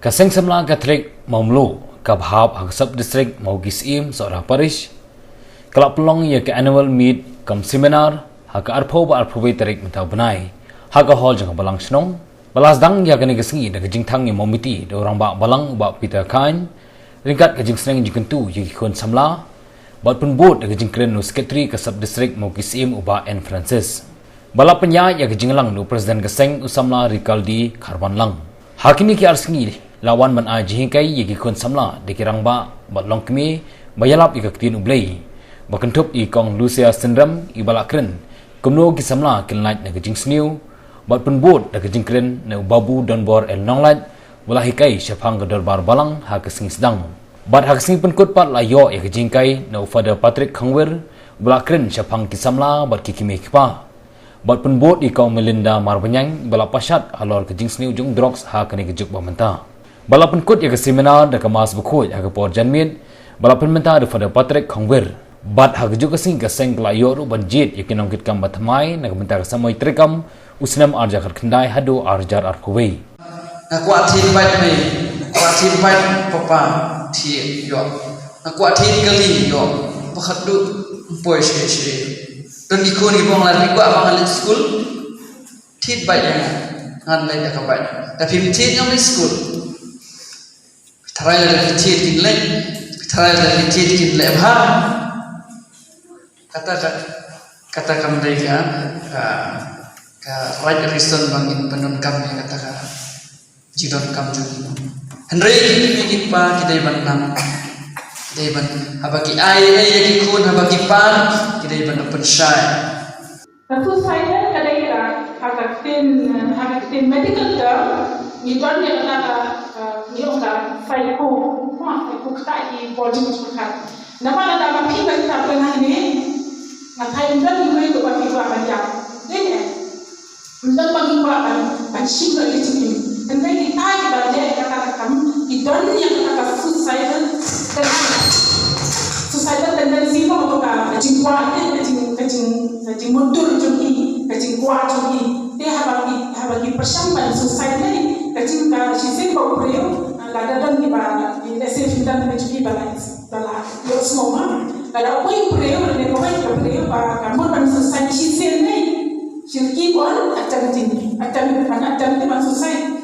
Kaseng semla Catholic Maumlo Kabhab hag sub district Maugis im Sora Parish Kelap pelong ya ke annual meet kam seminar hag arpo ba arpo tarik mata benai hag hall jang balang snong balas dang ya kene gesingi da jing thang ni momiti do orang ba balang ba Peter Khan ringkat ke jing sneng jing tu yi kon samla bat pun bot da jing kren no secretary ke sub district Maugis im uba N Francis balap penya ya ke jing lang no president keseng usamla Rikaldi Kharwan lang hakini ki arsingi lawan man aji kai yegi kon samla dikirang ba batlong kmi bayalap ikaktin ublei bakentup I kong Lucia syndrome ibalakren kumno ki samla kilnat na gijing sniu bat penbot da gijing kren na babu donbor el nonglat wala hikai syafang gador bar balang ha kesing sedang bat ha kesing penkut pat layo ya gijing kai na Father Patrick Khangwer balakren syafang ki samla bat kikime kipa bat penbot I kong Melinda Marbanyang balapasat halor gijing sniu jung drugs ha kene gejuk bamenta balapan kut ya ke seminar da ke mas bukut ya ke por janmit balapan menta da Father Patrick Khangwer bat ha juga sing ke seng layo ru banjit ya ke nongkit kam batmai na ke menta ke samoi trekam usnam arja kendai hado arjar arkuwei aku atin bait me aku atin bait papa thi yo aku atin gali yo pakhadu poi she don dikon ni bong la ku abang al school thi bait ya ngan lai ka bait tapi thi ngam school Tharai la fitit kin lek tharai la fitit kin lek ha kata kam dai ka right reason bangin penun kam kata ka jidon kam ju henry kin pa kidai ban nam kidai ban habaki ai ki kun habaki pan kidai ban open shy satu saya kadai hakatin medical term ni don yang kata ni orang file ko kata I body muskan nama ada apa pi bagi tak pernah ni ngatai dan ni itu bagi gua akan jam ini dan bagi gua akan achieve lagi sini dan lagi tai bagi kata kamu di don yang kata suicidal tendency mo to ka jingwa kajing mundur jungi kajing gua jungi dia habagi persamban suicide ni kajing ka sising ko preo lada dan di bala di lesif dan menjadi balance bala yo semua kalau kau preo dan kau preo kamu ban suicide sising ni silki kon acan tin acan susah